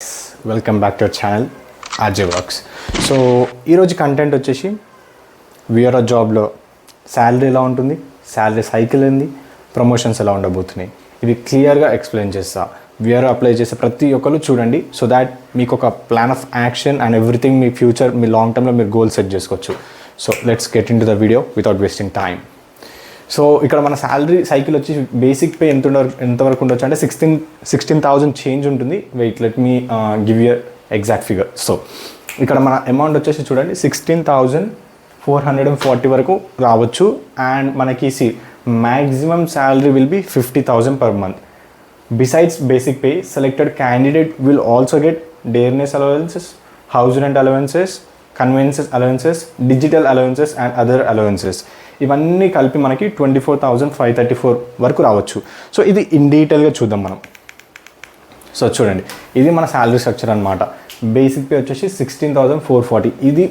Welcome back to our channel RJ works. So ఈరోజు content వచ్చేసి we are జాబ్లో salary ఎలా ఉంటుంది, శాలరీ సైకిల్ ఏంది, ప్రమోషన్స్ ఎలా ఉండబోతున్నాయి, ఇవి క్లియర్గా ఎక్స్ప్లెయిన్ చేస్తా. వీఆర్ అప్లై చేసే ప్రతి ఒక్కరు చూడండి, సో దాట్ మీకు ఒక plan of action and everything మీ ఫ్యూచర్, మీ లాంగ్ టర్మ్లో మీరు గోల్ సెట్ చేసుకోవచ్చు. So let's get into the video without wasting time. So ఇక్కడ మన శాలరీ సైకిల్ వచ్చి బేసిక్ పే ఎంతవరకు ఉండొచ్చు అంటే 16,000 చేంజ్ ఉంటుంది. Wait let me give your exact figure. So ఇక్కడ మన అమౌంట్ వచ్చేసి చూడండి 16,440 వరకు రావచ్చు. అండ్ మనకి maximum salary will be 50,000 per month. Besides basic pay, selected candidate will also get dearness allowances, house rent allowances, convenience allowances, digital allowances and other allowances. ఇవన్నీ కలిపి మనకి 24,534 వరకు రావచ్చు. సో ఇది ఇన్ డీటెయిల్గా చూద్దాం మనం. సో చూడండి, ఇది మన శాలరీ స్ట్రక్చర్ అనమాట. బేసిక్ పే వచ్చేసి 16,440. ఇది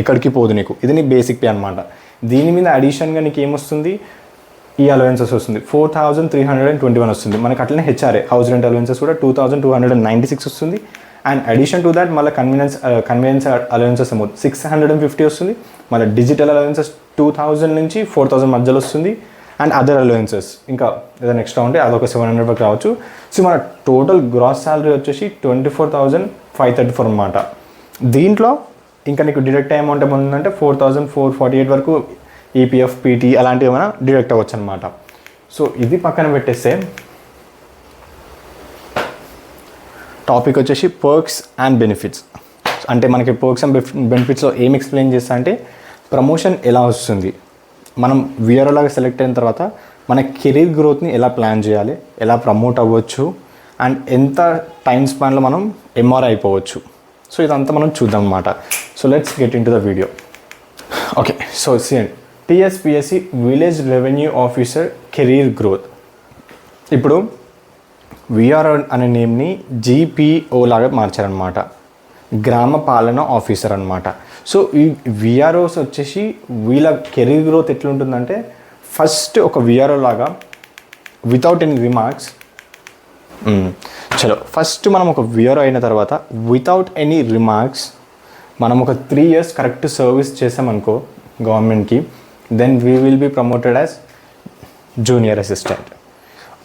ఎక్కడికి పోదు నీకు, ఇది నీ బేసిక్ పే అనమాట. దీని మీద అడిషన్గా నీకు ఏమొస్తుంది, ఈ అలవెన్సెస్ వస్తుంది 4,321 వస్తుంది. మనకి అట్లనే హెచ్ఆర్ఏ హౌస్ రెంట్ అలవెన్సెస్ కూడా 2,296 వస్తుంది. అండ్ అడిషన్ టు దాట్ మళ్ళీ కన్వీనియన్స్ అలవెన్సెస్ ఏమో 650 వస్తుంది. మళ్ళీ డిజిటల్ అలవెన్సెస్ 2,000 నుంచి 4,000 మధ్యలో వస్తుంది. అండ్ అదర్ అలవెన్సెస్ ఇంకా ఏదైనా ఎక్స్ట్రా ఉంటే అదొక 700 వరకు రావచ్చు. సో మన టోటల్ గ్రాస్ శాలరీ వచ్చేసి 24,534 అనమాట. దీంట్లో ఇంకా నీకు డిడక్ట్ అమౌంట్ ఏముందంటే 4,448 వరకు ఈపీఎఫ్, పీటీ అలాంటివి ఏమైనా డిడక్ట్ అవ్వచ్చు అనమాట. సో ఇది పక్కన పెట్టేస్తే టాపిక్ వచ్చేసి పర్క్స్ అండ్ బెనిఫిట్స్. అంటే మనకి పర్క్స్ అండ్ బెనిఫిట్స్లో ఏం ఎక్స్ప్లెయిన్ చేస్తా అంటే ప్రమోషన్ ఎలా వస్తుంది, మనం వీఆర్ఓ లాగా సెలెక్ట్ అయిన తర్వాత మన కెరీర్ గ్రోత్ని ఎలా ప్లాన్ చేయాలి, ఎలా ప్రమోట్ అవ్వచ్చు, అండ్ ఎంత టైం స్పాన్లో మనం ఎంఆర్ అయిపోవచ్చు. సో ఇదంతా మనం చూద్దాం అన్నమాట. So let's get into the video. Okay, so సిఎండ్ TSPSC village revenue officer career growth. ఇప్పుడు విఆర్ఓ అనే నేమ్ని జీపీఓ లాగా మార్చారనమాట, గ్రామ పాలన ఆఫీసర్ అనమాట. సో ఈ విఆర్ఓస్ వచ్చేసి వీళ్ళ కెరీర్ గ్రోత్ ఎట్లుంటుందంటే ఫస్ట్ ఒక విఆర్ఓ లాగా వితౌట్ ఎనీ రిమార్క్స్ ఫస్ట్ మనం ఒక విఆర్ఓ అయిన తర్వాత వితౌట్ ఎనీ రిమార్క్స్ మనం ఒక 3 years కరెక్ట్ సర్వీస్ చేసామనుకో గవర్నమెంట్కి, then we will be promoted as junior assistant.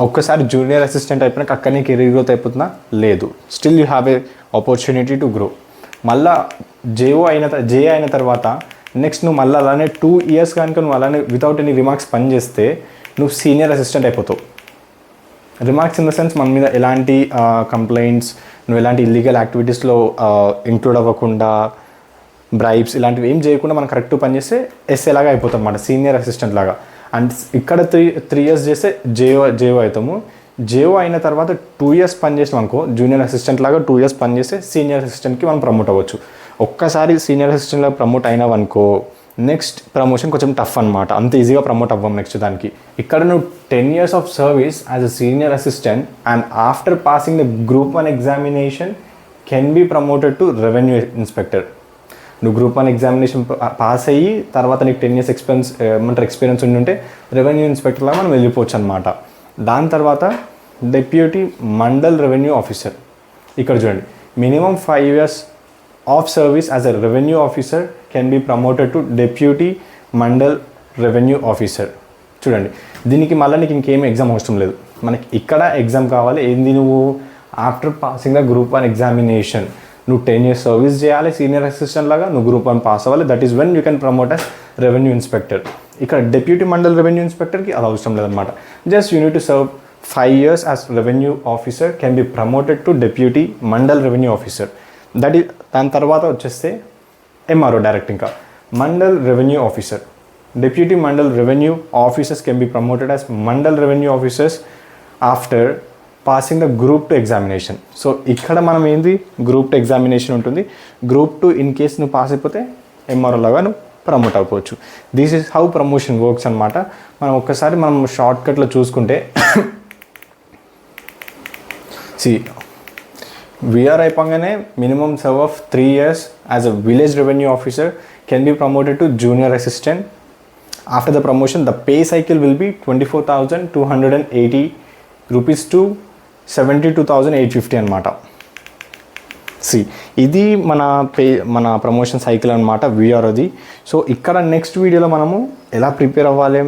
ఒక్కసారి జూనియర్ అసిస్టెంట్ అయిపోయినాక అక్కడనే కెరీర్ గ్రోత్ అయిపోతుందా? లేదు, still you have a opportunity to grow. మళ్ళీ జే అయిన తర్వాత నెక్స్ట్ నువ్వు మళ్ళీ అలానే 2 years కనుక నువ్వు అలానే వితౌట్ ఎనీ రిమార్క్స్ పని చేస్తే నువ్వు సీనియర్ అసిస్టెంట్ అయిపోతావు. రిమార్క్స్ ఇన్ ద సెన్స్ మన మీద ఎలాంటి కంప్లైంట్స్, నువ్వు ఎలాంటి ఇల్లీగల్ యాక్టివిటీస్లో ఇంక్లూడ్ అవ్వకుండా, బ్రైబ్స్ ఇలాంటివి ఏం చేయకుండా మనం కరెక్ట్ పని చేస్తే ఎస్ఏ లాగా అయిపోతాం అన్నమాట, సీనియర్ అసిస్టెంట్ లాగా. అండ్ ఇక్కడ 3 years చేస్తే జేఓ అవుతాము. జేఓ అయిన తర్వాత 2 years పని చేసినాం అనుకో జూనియర్ అసిస్టెంట్ లాగా 2 years పని చేస్తే సీనియర్ అసిస్టెంట్కి మనం ప్రమోట్ అవ్వచ్చు. ఒక్కసారి సీనియర్ అసిస్టెంట్గా ప్రమోట్ అయినావనుకో నెక్స్ట్ ప్రమోషన్ కొంచెం టఫ్ అనమాట, అంత ఈజీగా ప్రమోట్ అవ్వం నెక్స్ట్ దానికి. ఇక్కడ నువ్వు 10 years of service as a senior assistant and after passing the Group 1 examination can be promoted to revenue inspector. నువ్వు Group 1 ఎగ్జామినేషన్ పాస్ అయ్యి తర్వాత నీకు 10 years ఎక్స్పీరియన్స్ ఉండి ఉంటే రెవెన్యూ ఇన్స్పెక్టర్ లాగా మనం వెళ్ళిపోవచ్చు అనమాట. దాని తర్వాత డెప్యూటీ మండల్ రెవెన్యూ ఆఫీసర్. ఇక్కడ చూడండి, minimum 5 years of service as a revenue officer can be promoted to deputy mandal revenue officer. చూడండి, దీనికి మళ్ళీ నీకు ఇంకేం ఎగ్జామ్ అవసరం లేదు, మనకి ఇక్కడ ఎగ్జామ్ కావాలి. ఏంది, నువ్వు after passing the Group 1 examination నువ్వు 10 years సర్వీస్ చేయాలి సీనియర్ అసిస్టెంట్ లాగా, నువ్వు Group 1 పాస్ అవ్వాలి. That is when you can promote as revenue inspector. ఇక్కడ డెప్యూటీ మండల్ రెవెన్యూ ఇన్స్పెక్టర్కి అది అవసరం లేదనమాట. Just you need to serve 5 years as revenue officer can be promoted to deputy mandal revenue officer. దాని తర్వాత వచ్చేస్తే ఎంఆర్ఓ డైరెక్ట్. ఇంకా mandal revenue officer, deputy mandal revenue officers can be promoted as mandal revenue officers after passing the Group 2 examination. So ఇక్కడ మనం ఏంది, Group 2 examination ఉంటుంది. Group 2 in case నువ్వు pass అయిపోతే ఎంఆర్ఓ లాగా నువ్వు ప్రమోట్ అయిపోవచ్చు. This is how promotion works అనమాట. మనం ఒక్కసారి మనం షార్ట్ కట్లో చూసుకుంటే వీఆర్ అయిపోగానే minimum serve of 3 years as a village revenue officer can be promoted to junior assistant. After the promotion the pay cycle will be 24,280 rupees to 72,850 అనమాట. C ఇది మన ప్రమోషన్ సైకిల్ అనమాట విఆర్ఓది. సో ఇక్కడ next వీడియోలో మనము ఎలా prepare అవ్వాలి,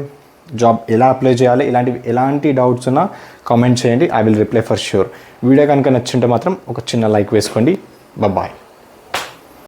job ఎలా అప్లై చేయాలి, ఎలాంటి డౌట్స్ ఉన్నా కామెంట్ చేయండి. I will reply for sure. Video కనుక నచ్చింటే మాత్రం ఒక చిన్న లైక్ వేసుకోండి. బాయ్.